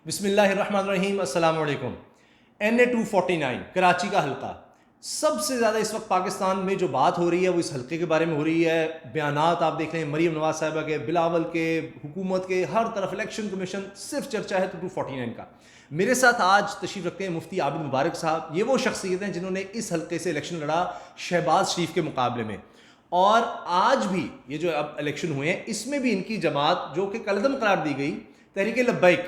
بسم اللہ الرحمن الرحیم. السلام علیکم. NA-249 کراچی کا حلقہ. سب سے زیادہ اس وقت پاکستان میں جو بات ہو رہی ہے وہ اس حلقے کے بارے میں ہو رہی ہے. بیانات آپ دیکھ لیں مریم نواز صاحبہ کے, بلاول کے, حکومت کے, ہر طرف الیکشن کمیشن, صرف چرچا ہے 249 کا. میرے ساتھ آج تشریف رکھتے ہیں مفتی عابد مبارک صاحب. یہ وہ شخصیت ہیں جنہوں نے اس حلقے سے الیکشن لڑا شہباز شریف کے مقابلے میں, اور آج بھی یہ جو اب الیکشن ہوئے ہیں اس میں بھی ان کی جماعت جو کہ کالعدم قرار دی گئی تحریک لبیک,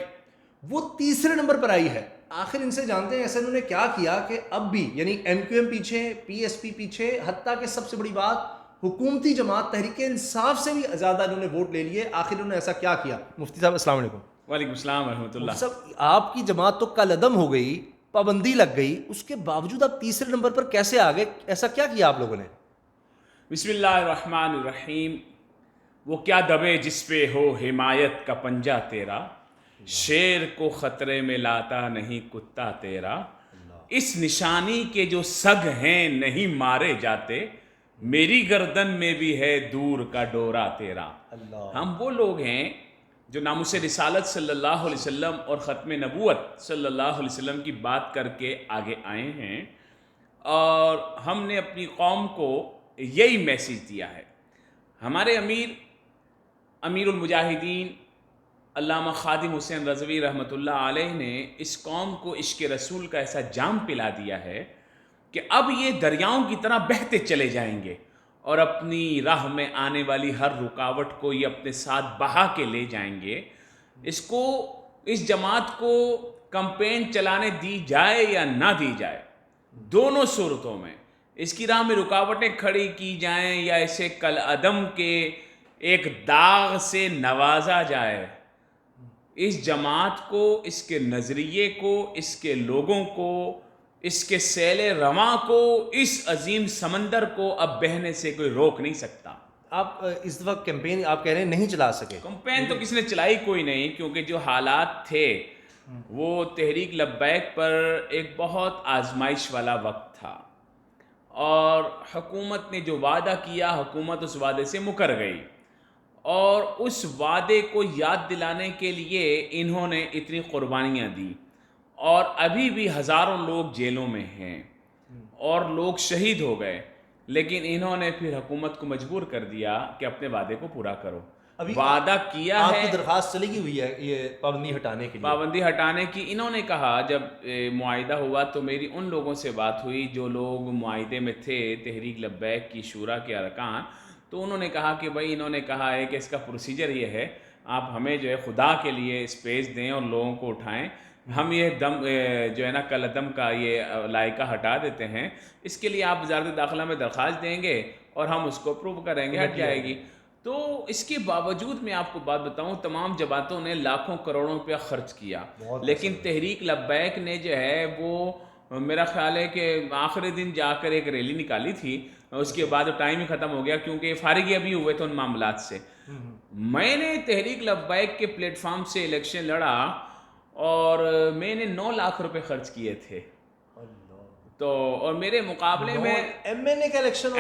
وہ تیسرے نمبر پر آئی ہے. آخر ان سے جانتے ہیں ایسا انہوں نے کیا کیا کہ اب بھی یعنی MQM پیچھے, PSP پیچھے, حتیٰ کہ سب سے بڑی بات حکومتی جماعت تحریک انصاف سے بھی زیادہ انہوں نے ووٹ لے لیے. آخر انہوں نے ایسا کیا کیا؟ مفتی صاحب السلام علیکم. وعلیکم السلام ورحمۃ اللہ. صاحب آپ کی جماعت تو کالعدم ہو گئی, پابندی لگ گئی, اس کے باوجود آپ تیسرے نمبر پر کیسے آ گئے؟ ایسا کیا کیا آپ لوگوں نے؟ بسم اللہ الرحمن الرحیم. وہ کیا دبے جس پہ ہو حمایت کا پنجہ تیرا, شیر کو خطرے میں لاتا نہیں کتا تیرا, اس نشانی کے جو سگ ہیں نہیں مارے جاتے, میری گردن میں بھی ہے دور کا ڈورا تیرا. ہم وہ لوگ ہیں جو ناموس رسالت صلی اللہ علیہ وسلم اور ختم نبوت صلی اللہ علیہ وسلم کی بات کر کے آگے آئے ہیں, اور ہم نے اپنی قوم کو یہی میسیج دیا ہے. ہمارے امیر المجاہدین علامہ خادم حسین رضوی رحمۃ اللہ علیہ نے اس قوم کو عشق رسول کا ایسا جام پلا دیا ہے کہ اب یہ دریاؤں کی طرح بہتے چلے جائیں گے, اور اپنی راہ میں آنے والی ہر رکاوٹ کو یہ اپنے ساتھ بہا کے لے جائیں گے. اس جماعت کو کمپین چلانے دی جائے یا نہ دی جائے, دونوں صورتوں میں اس کی راہ میں رکاوٹیں کھڑی کی جائیں یا اسے کالعدم کے ایک داغ سے نوازا جائے, اس جماعت کو, اس کے نظریے کو, اس کے لوگوں کو, اس کے سیل رواں کو, اس عظیم سمندر کو اب بہنے سے کوئی روک نہیں سکتا. آپ اس وقت کیمپین آپ کہہ رہے ہیں نہیں چلا سکے؟ کمپین تو کس نے چلائی کوئی نہیں, کیونکہ جو حالات تھے وہ تحریک لبیک پر ایک بہت آزمائش والا وقت تھا, اور حکومت نے جو وعدہ کیا حکومت اس وعدے سے مکر گئی, اور اس وعدے کو یاد دلانے کے لیے انہوں نے اتنی قربانیاں دی, اور ابھی بھی ہزاروں لوگ جیلوں میں ہیں اور لوگ شہید ہو گئے, لیکن انہوں نے پھر حکومت کو مجبور کر دیا کہ اپنے وعدے کو پورا کرو. وعدہ کیا ہے, آپ کی درخواست چلی گئی ہوئی ہے یہ پابندی ہٹانے کے لیے؟ پابندی ہٹانے کی انہوں نے کہا. جب معاہدہ ہوا تو میری ان لوگوں سے بات ہوئی جو لوگ معاہدے میں تھے, تحریک لبیک کی شورا کے ارکان, تو انہوں نے کہا کہ بھائی انہوں نے کہا ہے کہ اس کا پروسیجر یہ ہے, آپ ہمیں جو ہے خدا کے لیے اسپیس دیں اور لوگوں کو اٹھائیں, ہم یہ دم جو ہے نا کالعدم کا یہ لائقہ ہٹا دیتے ہیں, اس کے لیے آپ وزارت داخلہ میں درخواست دیں گے اور ہم اس کو اپروو کریں گے, ہٹ جائے گی. تو اس کے باوجود میں آپ کو بات بتاؤں, تمام جماعتوں نے لاکھوں کروڑوں روپیہ خرچ کیا, لیکن تحریک لبیک نے جو ہے وہ میرا خیال ہے کہ آخری دن جا کر ایک ریلی نکالی تھی, اس کے بعد ٹائم ہی ختم ہو گیا کیونکہ فارغ ابھی ہوئے تھے ان معاملات سے. میں نے تحریک لبیک کے پلیٹ فارم سے الیکشن لڑا اور میں نے 9 لاکھ روپے خرچ کیے تھے. تو اور میرے مقابلے میں MNA کا الیکشن,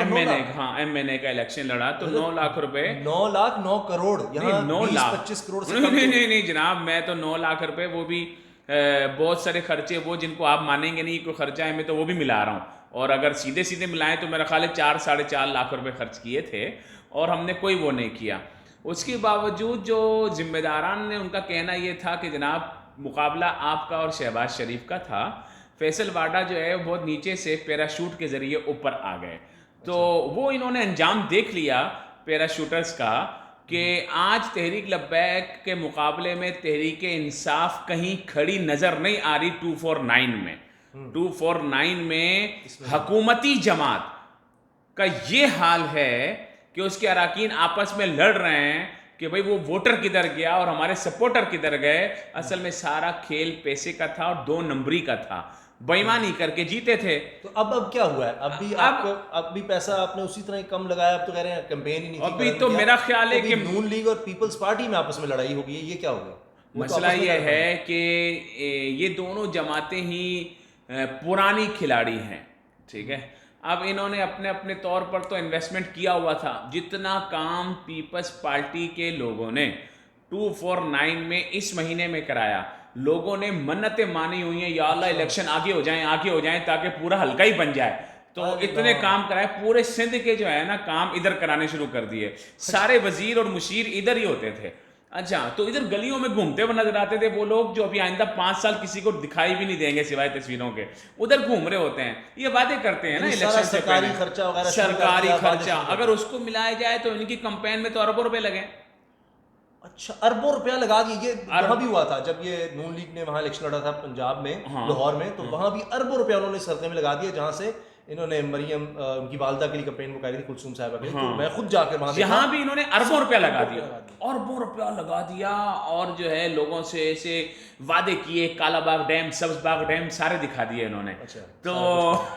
MNA کا الیکشن لڑا تو 9 لاکھ روپے, 9 لاکھ 9 کروڑ, یہاں 20-25 کروڑ سے نہیں جناب, میں تو 9 لاکھ روپے, وہ بھی بہت سارے خرچے وہ جن کو آپ مانیں گے نہیں کوئی خرچہ ہے, میں تو وہ بھی ملا رہا ہوں, اور اگر سیدھے ملائیں تو میرا خیال ہے 4-4.5 لاکھ روپے خرچ کیے تھے, اور ہم نے کوئی وہ نہیں کیا. اس کے باوجود جو ذمہ داران نے ان کا کہنا یہ تھا کہ جناب مقابلہ آپ کا اور شہباز شریف کا تھا, فیصل واڈا جو ہے بہت نیچے سے پیراشوٹ کے ذریعے اوپر آ گئے, تو وہ انہوں نے انجام دیکھ لیا پیراشوٹرز کا کہ آج تحریک لبیک کے مقابلے میں تحریک انصاف کہیں کھڑی نظر نہیں آ رہی. 249 میں 249 میں حکومتی جماعت کا یہ حال ہے کہ اس کے اراکین آپس میں لڑ رہے ہیں کہ بھئی وہ ووٹر کدھر گیا اور ہمارے سپورٹر کدھر گئے. اصل میں سارا کھیل پیسے کا تھا اور 2 نمبری کا تھا, بےایمانی کر کے جیتے تھے. تو اب کیا ہوا ہے؟ اب بھی پیسہ آپ نے اسی طرح کم لگایا, اب تو کہہ رہے ہیں کیمپین ہی نہیں تھی. ابھی تو میرا خیال ہے کہ نون لیگ اور پیپلز پارٹی میں آپس میں لڑائی ہوگی, یہ کیا ہوگا؟ مسئلہ یہ ہے کہ یہ دونوں جماعتیں ہی پرانی کھلاڑی ہیں, ٹھیک ہے. اب انہوں نے اپنے اپنے طور پر تو انویسٹمنٹ کیا ہوا تھا, جتنا کام پیپلز پارٹی کے لوگوں نے 249 میں اس مہینے میں کرایا, لوگوں نے منتیں مانی ہوئی ہیں یا اللہ الیکشن آگے ہو جائیں تاکہ پورا حلقہ ہی بن جائے. تو اتنے کام کرائے, پورے سندھ کے جو ہے نا کام ادھر کرانے شروع کر دیے. سارے وزیر اور مشیر ادھر ہی ہوتے تھے. اچھا, تو ادھر گلیوں میں گھومتے ہوئے نظر آتے تھے وہ لوگ جو ابھی آئندہ 5 سال کسی کو دکھائی بھی نہیں دیں گے سوائے تصویروں کے. ادھر گھوم رہے ہوتے ہیں, یہ وعدے کرتے ہیں نا الیکشن سے پہلے سرکاری خرچہ, اگر اس کو ملایا جائے تو ان کی کمپین میں تو اربوں روپے لگے. اچھا, اربوں روپیہ لگا دیے. یہ وہاں بھی ہوا تھا جب یہ نون لیگ نے وہاں الیکشن لڑا تھا پنجاب میں, لاہور میں, تو وہاں بھی اربوں روپیہ انہوں نے سرقے میں لگا دیا, جہاں سے انہوں نے مریم ان کی والدہ کے لیے کمپین کری تھی, کلثوم صاحبہ کے لیے. تو میں خود جا کر وہاں دیکھا, یہاں بھی انہوں نے اربوں روپیہ لگا دیا, اربوں روپیہ لگا دیا. اور جو ہے لوگوں سے ایسے وعدے کیے, کالا باغ ڈیم, سبز باغ ڈیم سارے دکھا دیے انہوں نے. تو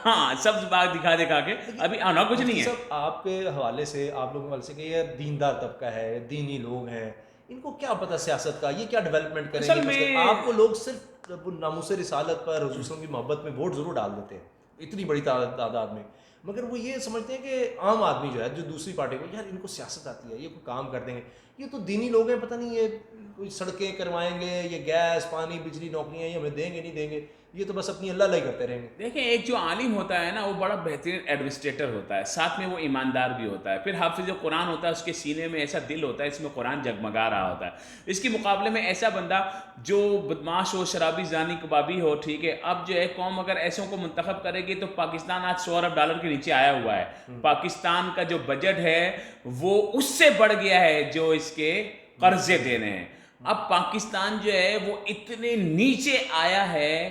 ہاں, سبز باغ دکھا کے ابھی آنا کچھ نہیں ہے. آپ کے حوالے سے, آپ لوگوں کے حوالے سے کہ یہ دیندار طبقہ ہے, دینی لوگ ہیں, ان کو کیا پتہ سیاست کا, یہ کیا ڈیولپمنٹ کریں گے؟ آپ کو لوگ صرف ناموس رسالت پر, حضور صلی اللہ علیہ وسلم کی محبت میں ووٹ ضرور ڈال دیتے ہیں اتنی بڑی تعداد میں, مگر وہ یہ سمجھتے ہیں کہ عام آدمی جو ہے, جو دوسری پارٹی کو, یار ان کو سیاست آتی ہے, یہ کوئی کام کر دیں گے, یہ تو دینی لوگ ہیں, پتہ نہیں یہ کوئی سڑکیں کروائیں گے, یہ گیس پانی بجلی نوکریاں یہ ہمیں دیں گے نہیں دیں گے, یہ تو بس اپنی اللہ اللہ ہی کرتے رہیں گے. دیکھیں, ایک جو عالم ہوتا ہے نا وہ بڑا بہترین ایڈمنسٹریٹر ہوتا ہے, ساتھ میں وہ ایماندار بھی ہوتا ہے. پھر حافظ قرآن ہوتا ہے, اس کے سینے میں ایسا دل ہوتا ہے اس میں قرآن جگمگا رہا ہوتا ہے. اس کے مقابلے میں ایسا بندہ جو بدماش ہو, شرابی, زانی, کبابی ہو, ٹھیک ہے, اب جو ہے قوم اگر ایسوں کو منتخب کرے گی تو پاکستان آج $100 ارب کے نیچے آیا ہوا ہے. پاکستان کا جو بجٹ ہے وہ اس سے بڑھ گیا ہے جو اس کے قرضے دینے ہیں. اب پاکستان جو ہے وہ اتنے نیچے آیا ہے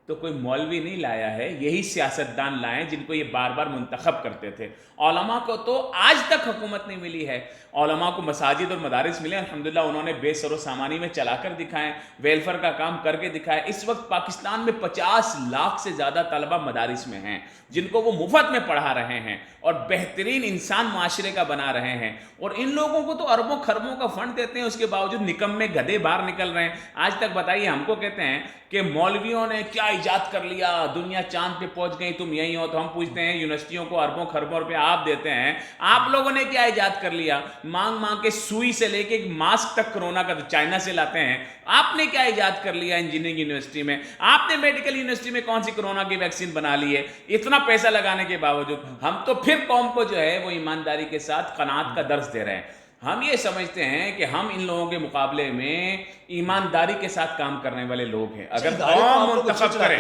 تو کوئی مولوی نہیں لایا ہے, یہی سیاستدان لائے جن کو یہ بار بار منتخب کرتے تھے. علماء کو تو آج تک حکومت نہیں ملی ہے. علماء کو مساجد اور مدارس ملے, الحمدللہ انہوں نے بے سر و سامانی میں چلا کر دکھائے, ویلفیئر کا کام کر کے دکھائے. اس وقت پاکستان میں 50 لاکھ سے زیادہ طلبہ مدارس میں ہیں جن کو وہ مفت میں پڑھا رہے ہیں اور بہترین انسان معاشرے کا بنا رہے ہیں. اور ان لوگوں کو تو اربوں خربوں کا فنڈ دیتے ہیں, اس کے باوجود نکمے گدھے باہر نکل رہے ہیں. آج تک بتائیے, ہم کو کہتے ہیں کہ مولویوں نے کیا ایجاد کر لیا, دنیا چاند پہ پہنچ گئی, تم یہی ہو. تو ہم پوچھتے ہیں یونیورسٹیوں کو اربوں خربوں روپے آپ دیتے ہیں, آپ لوگوں نے کیا ایجاد کر لیا؟ مانگ مانگ کے سوئی سے لے کے ماسک تک کرونا کا تو چائنا سے لاتے ہیں. آپ نے کیا ایجاد کر لیا انجینئرنگ یونیورسٹی میں؟ آپ نے میڈیکل یونیورسٹی میں کون سی کرونا کی ویکسین بنا لی ہے اتنا پیسہ لگانے کے باوجود؟ ہم تو پھر قوم کو جو ہے وہ ایمانداری کے ساتھ قناعت کا درس دے رہے ہیں. ہم یہ سمجھتے ہیں کہ ہم ان لوگوں کے مقابلے میں ایمانداری کے ساتھ کام کرنے والے لوگ ہیں. اگر قوم منتخب کرے,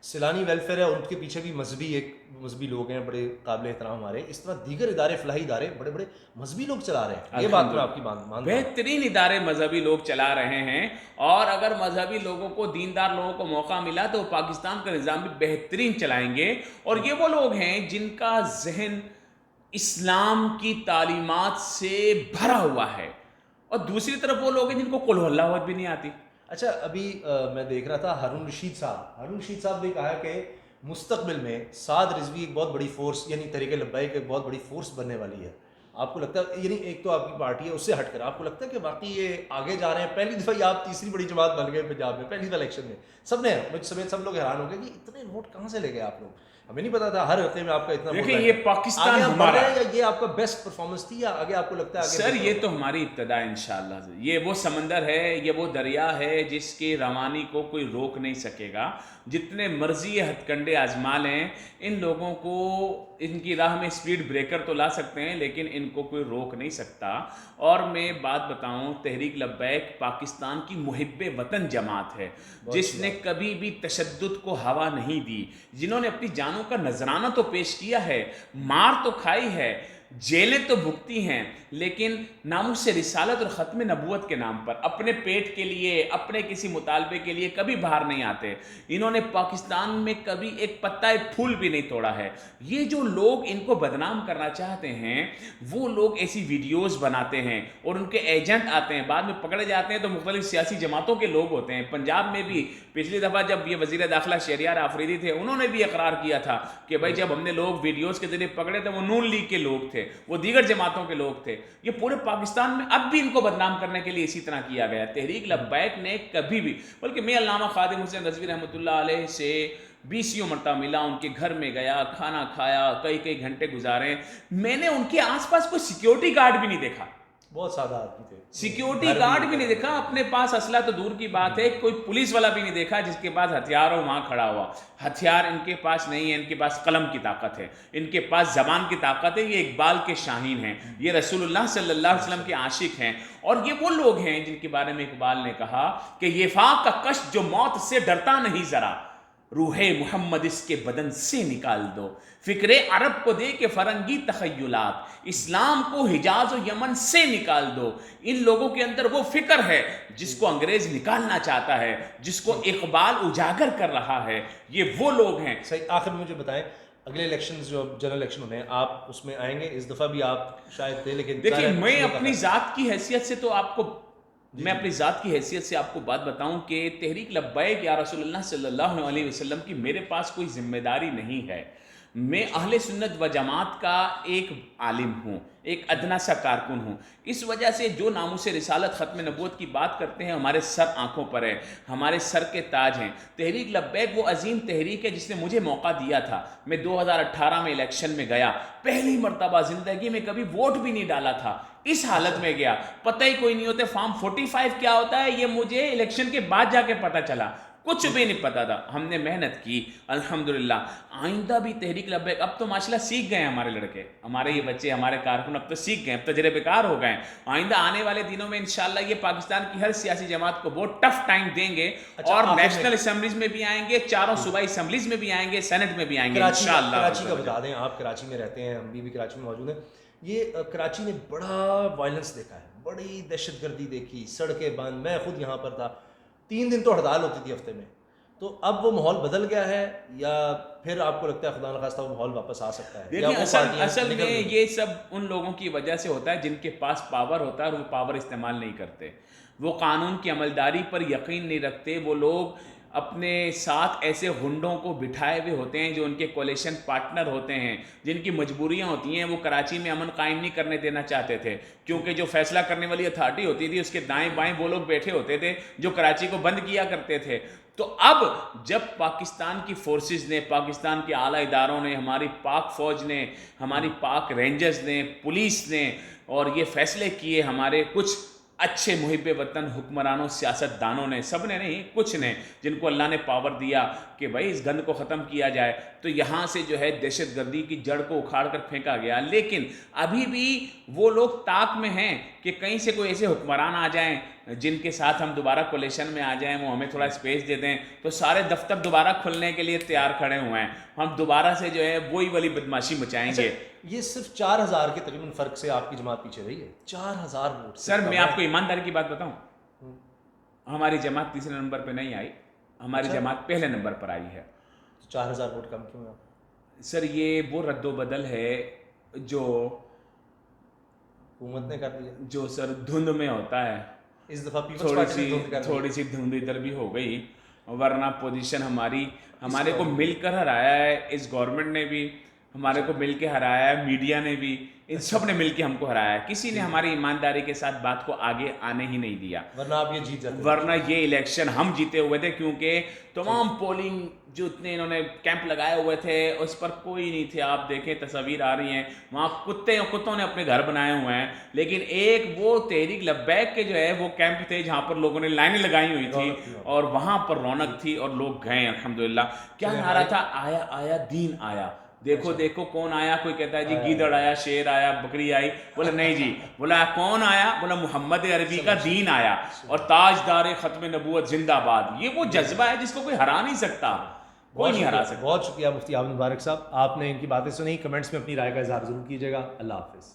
سیلانی ویلفیئر ہے, ان کے پیچھے بھی مذہبی لوگ ہیں بڑے قابل احترام ہمارے, اس طرح دیگر ادارے, فلاحی ادارے بڑے بڑے مذہبی لوگ چلا رہے ہیں. یہ بات میں آپ کی مانتا ہوں, بہترین ادارے مذہبی لوگ چلا رہے ہیں. اور اگر مذہبی لوگوں کو, دیندار لوگوں کو موقع ملا تو پاکستان کا نظام بھی بہترین چلائیں گے. اور یہ وہ لوگ ہیں جن کا ذہن اسلام کی تعلیمات سے بھرا ہوا ہے, اور دوسری طرف وہ لوگ ہیں جن کو قل اللہ بھی نہیں آتی. اچھا, ابھی میں دیکھ رہا تھا ہارون رشید صاحب نے کہا کہ مستقبل میں سعد رضوی ایک بہت بڑی فورس, یعنی تحریک لبیک ایک بہت بڑی فورس بننے والی ہے. آپ کو لگتا ہے, یعنی ایک تو آپ کی پارٹی ہے, اس سے ہٹ کر آپ کو لگتا ہے کہ واقعی یہ آگے جا رہے ہیں؟ پہلی دفعہ یہ آپ تیسری بڑی جماعت بن گئے پنجاب میں, پہلی دفعہ الیکشن میں. سب نے, مجھ سمیت سب لوگ حیران ہو گئے کہ اتنے ووٹ کہاں سے لے گئے آپ لوگ, ہمیں نہیں پتا تھا. ہر ہفتے میں آپ کا اتنا, دیکھیں یہ پاکستان ہمارا ہے, یا یہ آپ کا بیسٹ پرفارمنس تھی, یا آگے آپ کو لگتا ہے سر یہ تو ہماری ابتدا انشاءاللہ سے. یہ وہ سمندر ہے, یہ وہ دریا ہے جس کی روانی کو کوئی روک نہیں سکے گا. جتنے مرضی ہتھ کنڈے آزما لیں, ان لوگوں کو ان کی راہ میں سپیڈ بریکر تو لا سکتے ہیں لیکن ان کو کوئی روک نہیں سکتا. اور میں بات بتاؤں, تحریک لبیک پاکستان کی محب وطن جماعت ہے جس نے کبھی بھی تشدد کو ہوا نہیں دی, جنہوں نے اپنی جانوں کا نذرانہ تو پیش کیا ہے, مار تو کھائی ہے, جیلیں تو بھگتی ہیں, لیکن ناموس رسالت اور ختم نبوت کے نام پر اپنے پیٹ کے لیے, اپنے کسی مطالبے کے لیے کبھی باہر نہیں آتے. انہوں نے پاکستان میں کبھی ایک پتا, ایک پھول بھی نہیں توڑا ہے. یہ جو لوگ ان کو بدنام کرنا چاہتے ہیں, وہ لوگ ایسی ویڈیوز بناتے ہیں اور ان کے ایجنٹ آتے ہیں, بعد میں پکڑے جاتے ہیں تو مختلف سیاسی جماعتوں کے لوگ ہوتے ہیں. پنجاب میں بھی پچھلی دفعہ جب یہ وزیر داخلہ شہریار آفریدی تھے, انہوں نے بھی اقرار کیا تھا کہ بھائی جب ہم نے لوگ ویڈیوز کے ذریعے پکڑے تھے وہ نون لیگ کے لوگ تھے, وہ دیگر جماعتوں کے لوگ تھے. یہ پورے پاکستان میں اب بھی ان کو بدنام کرنے کے لیے اسی طرح کیا گیا. تحریک لبیک نے کبھی بھی, بلکہ میں علامہ خادم حسین رضوی رحمۃ اللہ علیہ سے 20 مرتبہ ملا, ان کے گھر میں گیا, کھانا کھایا, کئی گھنٹے گزارے. میں نے ان کے آس پاس کوئی سیکیورٹی گارڈ بھی نہیں دیکھا. بہت سادہ آدمی تھے. سیکیورٹی گارڈ بھی نہیں دیکھا اپنے پاس اسلحہ تو دور کی بات ہے, کوئی پولیس والا بھی نہیں دیکھا جس کے پاس ہتھیار ہو وہاں کھڑا ہوا. ہتھیار ان کے پاس نہیں ہے, ان کے پاس قلم کی طاقت ہے, ان کے پاس زبان کی طاقت ہے. یہ اقبال کے شاہین ہیں, یہ رسول اللہ صلی اللہ علیہ وسلم کے عاشق ہیں, اور یہ وہ لوگ ہیں جن کے بارے میں اقبال نے کہا کہ یہ فاق کا کشت جو موت سے ڈرتا نہیں ذرا, روح محمد اس کے بدن سے نکال دو, فکر عرب کو دے کے فرنگی تخیلات, اسلام کو حجاز و یمن سے نکال دو. ان لوگوں کے اندر وہ فکر ہے جس کو انگریز نکالنا چاہتا ہے, جس کو اقبال اجاگر کر رہا ہے. یہ وہ لوگ ہیں. صحیح. آخر میں مجھے بتائیں, اگلے الیکشنز جو جنرل الیکشن ہونے ہیں, آپ اس میں آئیں گے؟ اس دفعہ بھی آپ شاید تھے, لیکن دیکھیے میں اپنی ذات کی حیثیت سے تو آپ کو میں اپنی ذات کی حیثیت سے آپ کو بات بتاؤں کہ تحریک لبیک یا رسول اللہ صلی اللہ علیہ وسلم کی میرے پاس کوئی ذمہ داری نہیں ہے. میں اہل سنت و جماعت کا ایک عالم ہوں, ایک ادنا سا کارکن ہوں. اس وجہ سے جو ناموس رسالت ختم نبوت کی بات کرتے ہیں ہمارے سر آنکھوں پر ہے, ہمارے سر کے تاج ہیں. تحریک لبیک وہ عظیم تحریک ہے جس نے مجھے موقع دیا تھا. میں 2018 میں الیکشن میں گیا, پہلی مرتبہ زندگی میں کبھی ووٹ بھی نہیں ڈالا تھا, اس حالت میں گیا, پتہ ہی کوئی نہیں ہوتا فارم 45 کیا ہوتا ہے, یہ مجھے الیکشن کے بعد جا کے پتہ چلا, کچھ بھی نہیں پتا تھا. ہم نے محنت کی الحمدللہ. آئندہ بھی تحریک لبیک, اب تو ماشاءاللہ سیکھ گئے ہیں ہمارے لڑکے, ہمارے یہ بچے, ہمارے کارکن اب تو سیکھ گئے, اب تجربے کار ہو گئے ہیں. آئندہ آنے والے دنوں میں انشاءاللہ یہ پاکستان کی ہر سیاسی جماعت کو بہت ٹف ٹائم دیں گے, اور نیشنل اسمبلیز میں بھی آئیں گے, چاروں صوبائی اسمبلیز میں بھی آئیں گے, سینٹ میں بھی آئیں گے انشاءاللہ. کراچی کا بتا دیں, آپ کراچی میں رہتے ہیں, ہم بھی کراچی میں موجود ہیں. یہ کراچی نے بڑا وائلنس دیکھا ہے, بڑی دہشت گردی دیکھی, سڑکیں بند. میں خود یہاں پر تھا, 3 دن تو ہڑتال ہوتی تھی ہفتے میں. تو اب وہ ماحول بدل گیا ہے, یا پھر آپ کو لگتا ہے خدا نخواستہ وہ ماحول واپس آ سکتا ہے؟ دیکھیں اصل میں یہ سب ان لوگوں کی وجہ سے ہوتا ہے جن کے پاس پاور ہوتا ہے اور وہ پاور استعمال نہیں کرتے, وہ قانون کی عملداری پر یقین نہیں رکھتے. وہ لوگ اپنے ساتھ ایسے غنڈوں کو بٹھائے ہوئے ہوتے ہیں جو ان کے کولیشن پارٹنر ہوتے ہیں, جن کی مجبوریاں ہوتی ہیں. وہ کراچی میں امن قائم نہیں کرنے دینا چاہتے تھے, کیونکہ جو فیصلہ کرنے والی اتھارٹی ہوتی تھی اس کے دائیں بائیں وہ لوگ بیٹھے ہوتے تھے جو کراچی کو بند کیا کرتے تھے. تو اب جب پاکستان کی فورسز نے, پاکستان کے اعلیٰ اداروں نے, ہماری پاک فوج نے, ہماری پاک رینجرز نے, پولیس نے, اور یہ فیصلے کیے ہمارے کچھ اچھے محب وطن حکمرانوں, سیاست دانوں نے, سب نے نہیں, کچھ نے, جن کو اللہ نے پاور دیا کہ بھائی اس گند کو ختم کیا جائے, تو یہاں سے جو ہے دہشت گردی کی جڑ کو اکھاڑ کر پھینکا گیا. لیکن ابھی بھی وہ لوگ طاق میں ہیں کہ کہیں سے کوئی ایسے حکمران آ جائیں جن کے ساتھ ہم دوبارہ کولیشن میں آ جائیں, وہ ہمیں تھوڑا اسپیس دے دیں, تو سارے دفتر دوبارہ کھلنے کے لیے تیار کھڑے ہوئے ہیں. ہم دوبارہ سے جو ہے وہی والی بدماشی مچائیں گے. یہ صرف 4000 کے تقریباً فرق سے آپ کی جماعت پیچھے رہی ہے, 4000 ووٹ. سر میں آپ کو ایمانداری کی بات بتاؤں, ہماری جماعت تیسرے نمبر پہ نہیں آئی, ہماری جماعت پہلے نمبر پر آئی ہے. 4000 ووٹ کم کیوں ہے سر؟ یہ وہ رد و بدل ہے جو حکومت نے کر دیا, جو سر دھند میں ہوتا ہے. اس دفعہ تھوڑی سی دھند ادھر بھی ہو گئی, ورنہ پوزیشن ہمارے کو مل کر ہرایا ہے. اس گورنمنٹ نے بھی ہمارے کو مل کے ہرایا ہے, میڈیا نے بھی, ان سب نے مل کے ہم کو ہرایا ہے. کسی نے ہماری ایمانداری کے ساتھ بات کو آگے آنے ہی نہیں دیا, ورنہ آپ یہ جیت جاتے. ورنہ یہ الیکشن ہم جیتے ہوئے تھے, کیونکہ تمام پولنگ جو اتنے انہوں نے کیمپ لگائے ہوئے تھے اس پر کوئی نہیں تھے. آپ دیکھیں تصاویر آ رہی ہیں, وہاں کتوں نے اپنے گھر بنائے ہوئے ہیں, لیکن ایک وہ تحریک لبیک کے جو ہے وہ کیمپ تھے جہاں پر لوگوں نے لائنیں لگائی ہوئی تھی, اور وہاں پر رونق تھی اور لوگ گئے الحمدللہ. کیا نعرہ تھا؟ آیا آیا دین آیا. دیکھو کون آیا. کوئی کہتا ہے جی گیدڑ آیا, شیر آیا, بکری آئی. بولا نہیں جی, بولا کون آیا؟ بولا محمد عربی کا دین آیا, اور تاجدار ختم نبوت زندہ باد. یہ وہ جذبہ ہے جس کو کوئی ہرا نہیں سکتا, کوئی نہیں ہرا سکتا. بہت شکریہ مفتی عابد مبارک صاحب, آپ نے ان کی باتیں سنی. کمنٹس میں اپنی رائے کا اظہار ضرور کیجیے گا. اللہ حافظ.